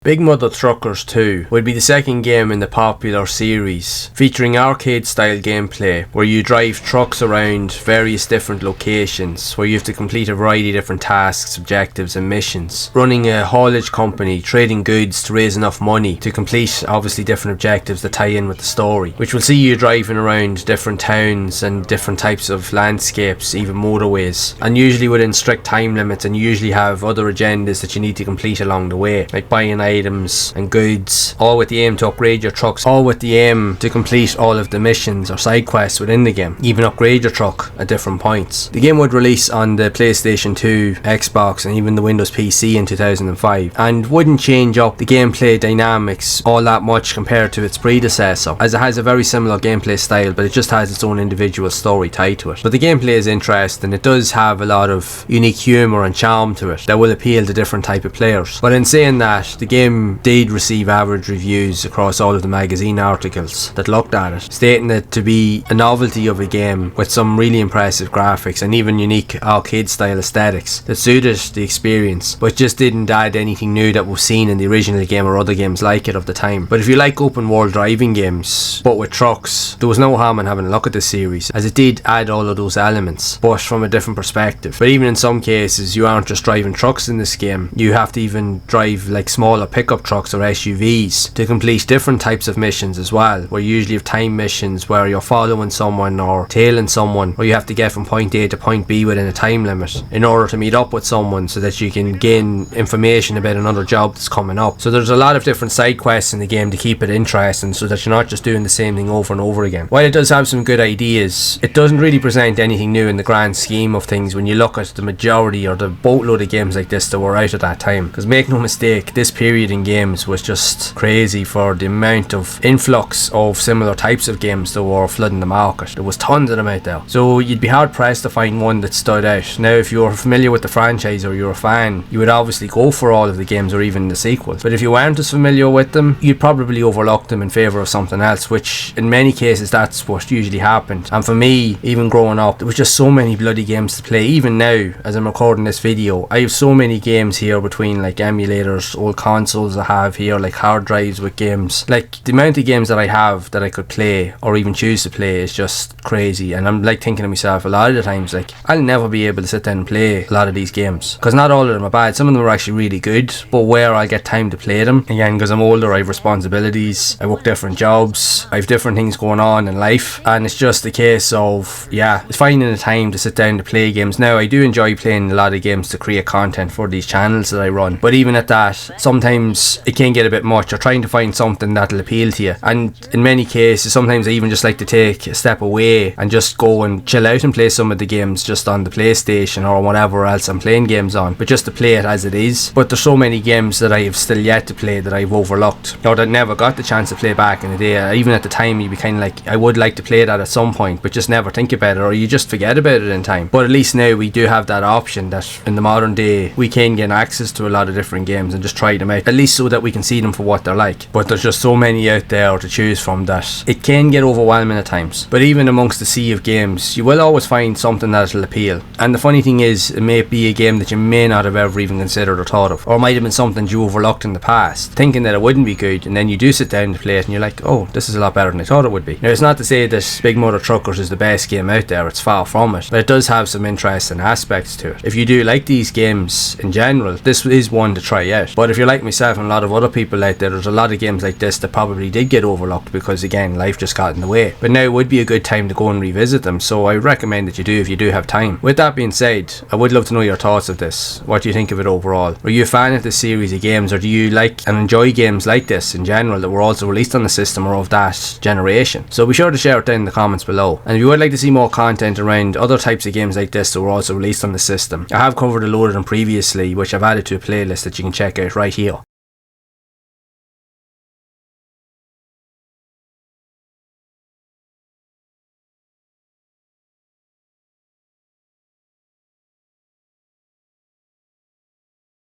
Big Mutha Truckers 2 would be the second game in the popular series, featuring arcade-style gameplay where you drive trucks around various different locations where you have to complete a variety of different tasks, objectives and missions, running a haulage company, trading goods to raise enough money to complete obviously different objectives that tie in with the story, which will see you driving around different towns and different types of landscapes, even motorways, and usually within strict time limits, and you usually have other agendas that you need to complete along the way, like buying items and goods, all with the aim to upgrade your trucks, all with the aim to complete all of the missions or side quests within the game, even upgrade your truck at different points. The game would release on the PlayStation 2, Xbox and even the Windows PC in 2005, and wouldn't change up the gameplay dynamics all that much compared to its predecessor, as it has a very similar gameplay style, but it just has its own individual story tied to it. But the gameplay is interesting. It does have a lot of unique humour and charm to it that will appeal to different type of players. But in saying that, the game did receive average reviews across all of the magazine articles that looked at it, stating it to be a novelty of a game with some really impressive graphics and even unique arcade style aesthetics that suited the experience, but just didn't add anything new that was seen in the original game or other games like it of the time. But if you like open world driving games but with trucks, there was no harm in having a look at this series, as it did add all of those elements but from a different perspective. But even in some cases, you aren't just driving trucks in this game, you have to even drive like smaller pickup trucks or SUVs to complete different types of missions as well, where you usually have time missions where you're following someone or tailing someone, where you have to get from point A to point B within a time limit in order to meet up with someone so that you can gain information about another job that's coming up. So there's a lot of different side quests in the game to keep it interesting, so that you're not just doing the same thing over and over again. While it does have some good ideas, it doesn't really present anything new in the grand scheme of things when you look at the majority or the boatload of games like this that were out at that time. Because make no mistake, this period in games was just crazy for the amount of influx of similar types of games that were flooding the market. There was tons of them out there, so you'd be hard pressed to find one that stood out. Now if you're familiar with the franchise or you're a fan, you would obviously go for all of the games or even the sequels, but if you weren't as familiar with them, you'd probably overlook them in favour of something else, which in many cases that's what usually happened. And for me, even growing up, there was just so many bloody games to play. Even now, as I'm recording this video, I have so many games here between like emulators, old consoles I have here, like hard drives with games. Like the amount of games that I have that I could play or even choose to play is just crazy. And I'm like thinking to myself a lot of the times, like I'll never be able to sit down and play a lot of these games, because not all of them are bad. Some of them are actually really good, but where I get time to play them, again, because I'm older, I have responsibilities, I work different jobs, I have different things going on in life, and it's just a case of finding the time to sit down to play games. Now I do enjoy playing a lot of games to create content for these channels that I run, but even at that, sometimes it can get a bit much. You're trying to find something that'll appeal to you, and in many cases sometimes I even just like to take a step away and just go and chill out and play some of the games just on the PlayStation or whatever else I'm playing games on, but just to play it as it is. But there's so many games that I have still yet to play that I've overlooked, or that never got the chance to play back in the day. Even at the time you'd be kind of like, I would like to play that at some point, but just never think about it, or you just forget about it in time. But at least now we do have that option, that in the modern day we can get access to a lot of different games and just try them out, at least so that we can see them for what they're like. But there's just so many out there to choose from that it can get overwhelming at times. But even amongst the sea of games, you will always find something that'll appeal. And the funny thing is, it may be a game that you may not have ever even considered or thought of, or might have been something you overlooked in the past, thinking that it wouldn't be good, and then you do sit down to play it and you're like, oh, this is a lot better than I thought it would be. Now it's not to say that Big Mutha Truckers is the best game out there, it's far from it, but it does have some interesting aspects to it. If you do like these games in general, this is one to try out. But if you're like myself and a lot of other people out there, there's a lot of games like this that probably did get overlooked because again, life just got in the way. But now would be a good time to go and revisit them, so I recommend that you do if you do have time. With that being said, I would love to know your thoughts of this. What do you think of it overall? Are you a fan of this series of games, or do you like and enjoy games like this in general that were also released on the system or of that generation? So be sure to share it down in the comments below. And if you would like to see more content around other types of games like this that were also released on the system, I have covered a load of them previously, which I've added to a playlist that you can check out right here.